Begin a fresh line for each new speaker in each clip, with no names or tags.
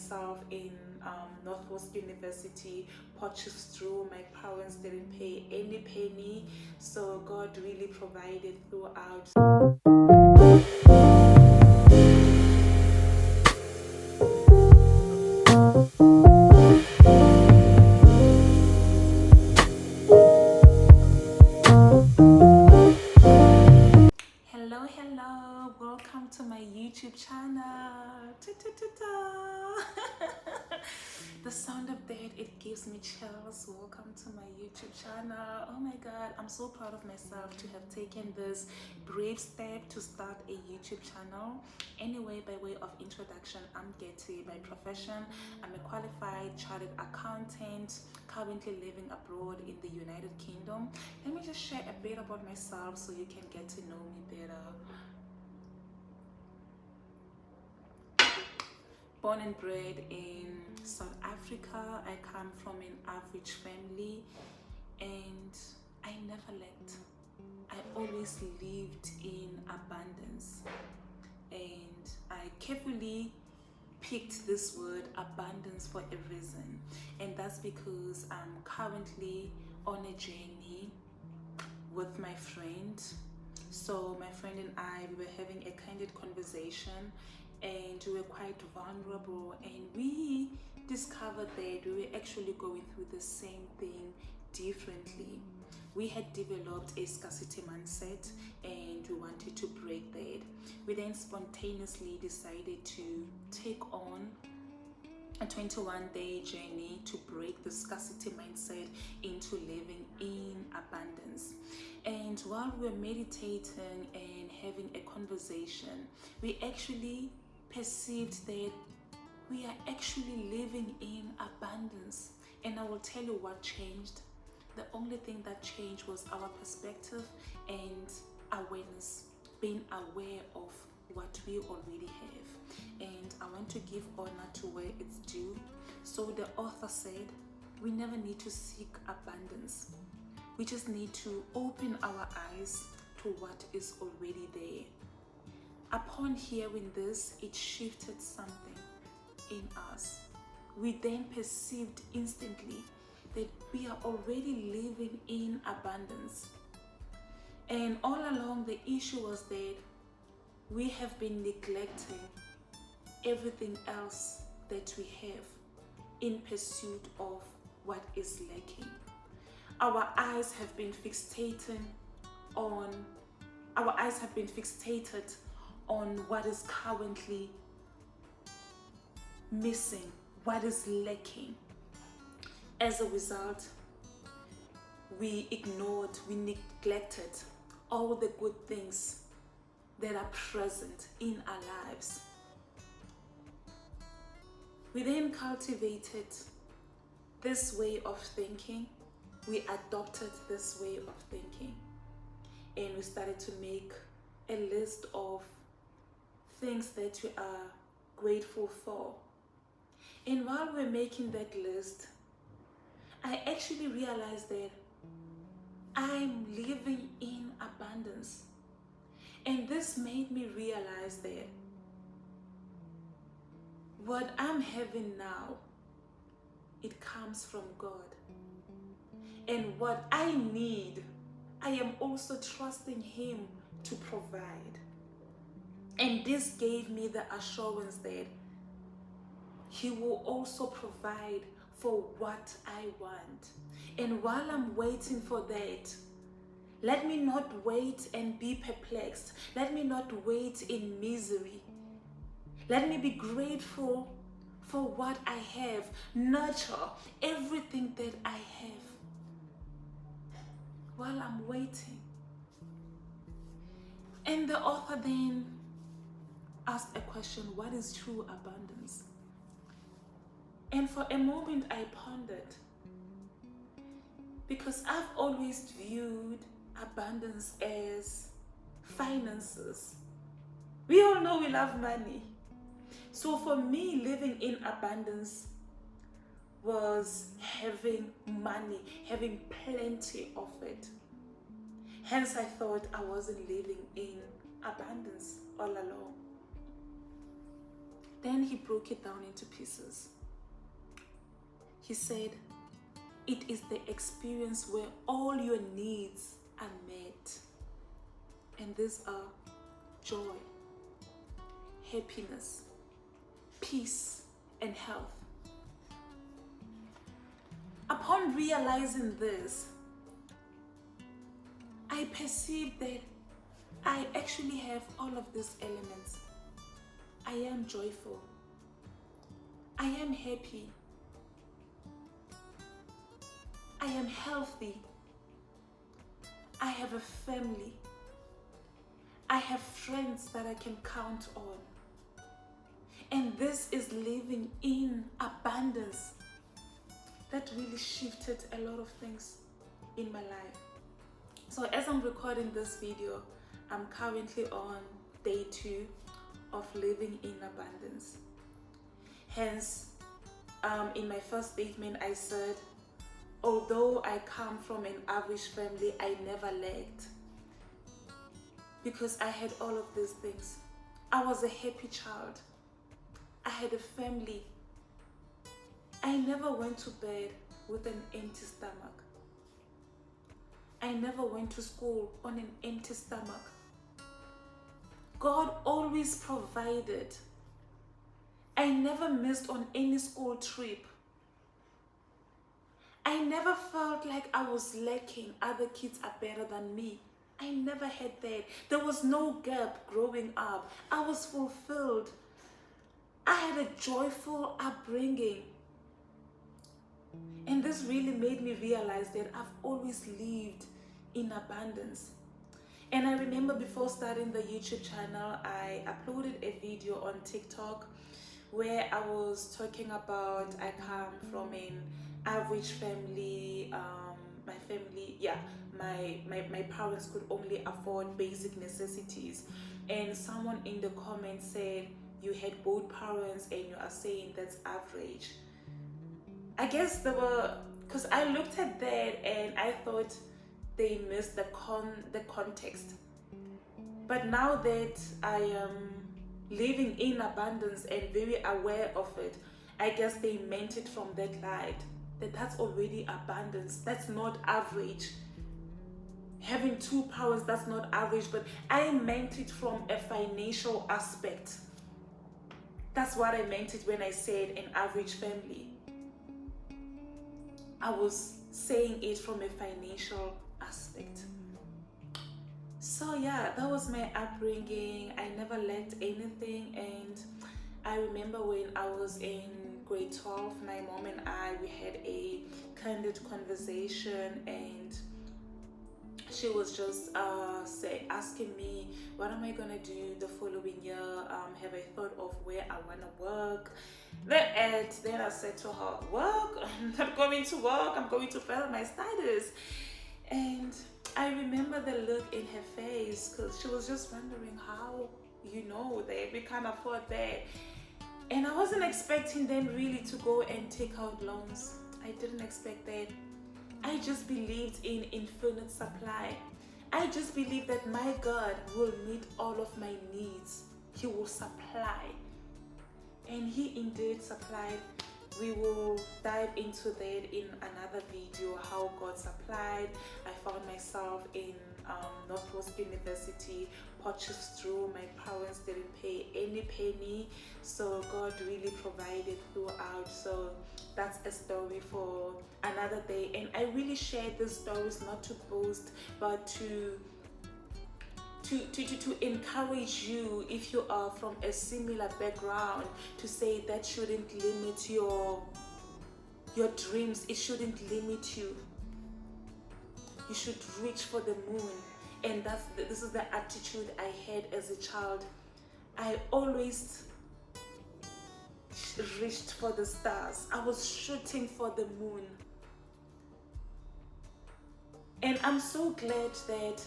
myself in Northwest University, Potchefstroom. My parents didn't pay any penny, so God really provided throughout. Hello, welcome to my YouTube channel. The sound of that, it gives me chills. Welcome to my YouTube channel. Oh my God, I'm so proud of myself to have taken this brave step to start a YouTube channel. Anyway, by way of introduction, I'm Getty. By profession, I'm a qualified chartered accountant, currently living abroad in the United Kingdom. Let me just share a bit about myself so you can get to know me better. Born and bred in South Africa, I come from an average family and I never lacked. I always lived in abundance, and I carefully picked this word abundance for a reason, and that's because I'm currently on a journey with my friend. So my friend and I, we were having a candid conversation, and we were quite vulnerable, and we discovered that we were actually going through the same thing differently. We had developed a scarcity mindset and we wanted to break that. We then spontaneously decided to take on a 21-day journey to break the scarcity mindset into living in abundance. And while we were meditating and having a conversation, we actually perceived that we are actually living in abundance. And I will tell you what changed. The only thing that changed was our perspective and awareness, being aware of what we already have. And I want to give honor to where it's due. So the author said, we never need to seek abundance. We just need to open our eyes to what is already there. Upon hearing this, it shifted something in us. We then perceived instantly that we are already living in abundance. And all along, the issue was that we have been neglecting everything else that we have in pursuit of what is lacking. Our eyes have been fixated on what is currently missing, what is lacking. As a result, we ignored, we neglected all the good things that are present in our lives. We then cultivated this way of thinking. We adopted this way of thinking, and we started to make a list of things that we are grateful for. And while we're making that list, I actually realized that I'm living in abundance. And this made me realize that what I'm having now, it comes from God. And what I need, I am also trusting Him to provide. And this gave me the assurance that He will also provide for what I want. And while I'm waiting for that, let me not wait and be perplexed. Let me not wait in misery. Let me be grateful for what I have. Nurture everything that I have while I'm waiting. And the author then asked a question: what is true abundance? And for a moment I pondered, because I've always viewed abundance as finances. We all know we love money. So for me, living in abundance was having money, having plenty of it. Hence I thought I wasn't living in abundance all along. Then he broke it down into pieces. He said, it is the experience where all your needs are met. And these are joy, happiness, peace, and health. Upon realizing this, I perceived that I actually have all of these elements. I am joyful. I am happy. I am healthy. I have a family. I have friends that I can count on. And this is living in abundance. That really shifted a lot of things in my life. So as I'm recording this video, I'm currently on day 2 of living in abundance. Hence, in my first statement, I said, although I come from an average family, I never lacked. Because I had all of these things. I was a happy child. I had a family. I never went to bed with an empty stomach. I never went to school on an empty stomach. God always provided. I never missed on any school trip. I never felt like I was lacking. Other kids are better than me. I never had that. There was no gap growing up. I was fulfilled. I had a joyful upbringing. And this really made me realize that I've always lived in abundance. And I remember before starting the YouTube channel, I uploaded a video on TikTok where I was talking about I come from an average family. My parents could only afford basic necessities. And someone in the comments said, you had both parents and you are saying that's average. I guess they were, because I looked at that and I thought they missed the context. But now that I am living in abundance and very aware of it, I guess they meant it from that light. That's already abundance. That's not average. Having 2 parents, that's not average, but I meant it from a financial aspect. That's what I meant it when I said an average family. I was saying it from a financial aspect. So yeah, that was my upbringing. I never lacked anything. And I remember when I was in grade 12, my mom and we had a candid conversation, and she was just asking me, what am I gonna do the following year? Have I thought of where I wanna work? Then I said to her, work? I'm not going to work, I'm going to further my studies. And I remember the look in her face, because she was just wondering how, that we can't afford that. And I wasn't expecting them really to go and take out loans. I didn't expect that. I just believed in infinite supply. I just believed that my God will meet all of my needs. He will supply. And He indeed supplied. We will dive into that in another video, how God supplied. I found myself in Northwest University, purchased through. My parents didn't pay any penny, so God really provided throughout. So that's a story for another day. And I really share these stories not to boast, but to encourage you, if you are from a similar background, to say that shouldn't limit your dreams. It shouldn't limit you. You should reach for the moon. And this is the attitude I had as a child. I always reached for the stars. I was shooting for the moon. And I'm so glad that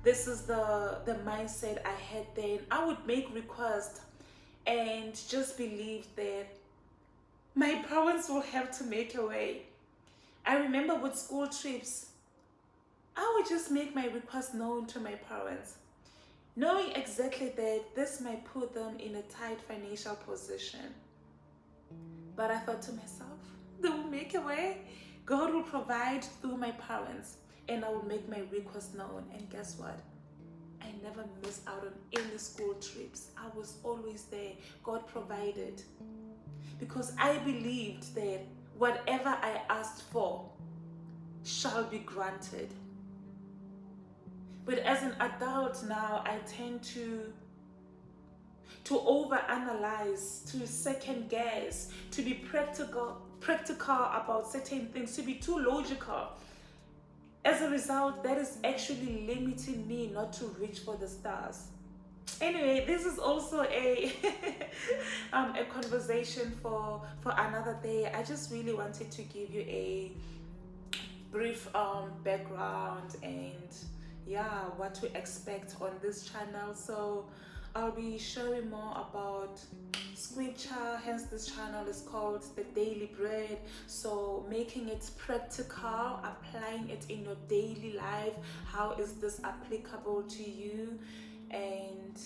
this is the mindset I had then. I would make requests and just believe that my parents will have to make a way. I remember with school trips, I would just make my request known to my parents. knowing exactly that this might put them in a tight financial position. But I thought to myself, they will make a way. God will provide through my parents, and I will make my request known. And guess what? I never missed out on any school trips. I was always there. God provided. Because I believed that whatever I asked for shall be granted. But as an adult now, I tend to overanalyze, to second guess, to be practical about certain things, to be too logical. As a result, that is actually limiting me not to reach for the stars. Anyway, this is also a a conversation for another day. I just really wanted to give you a brief background and yeah, what to expect on this channel. So I'll be sharing more about scripture, hence this channel is called The Daily Bread. So making it practical, applying it in your daily life. How is this applicable to you? And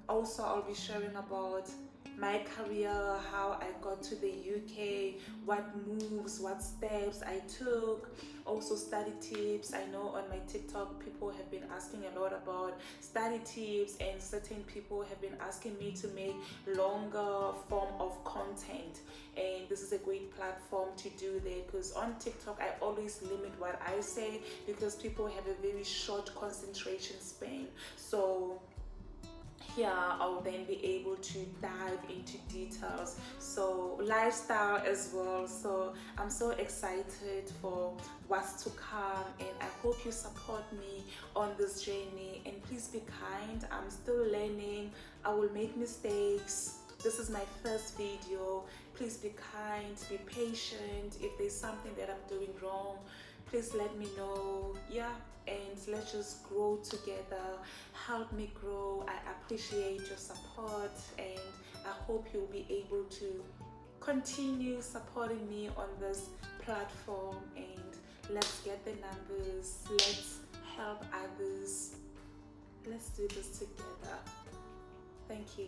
also I'll be sharing about my career, how I got to the UK, what moves, what steps I took, also study tips. I know on my TikTok people have been asking a lot about study tips, and certain people have been asking me to make longer form of content, and this is a great platform to do that, because on TikTok I always limit what I say because people have a very short concentration span. So here I'll then be able to dive into details, so lifestyle as well. So I'm so excited for what's to come, and I hope you support me on this journey. And please be kind, I'm still learning, I will make mistakes. This is my first video. Please be kind, be patient. If there's something that I'm doing wrong, please let me know. Yeah, and let's just grow together. Help me grow. I appreciate your support, and I hope you'll be able to continue supporting me on this platform. And let's get the numbers. Let's help others. Let's do this together. Thank you.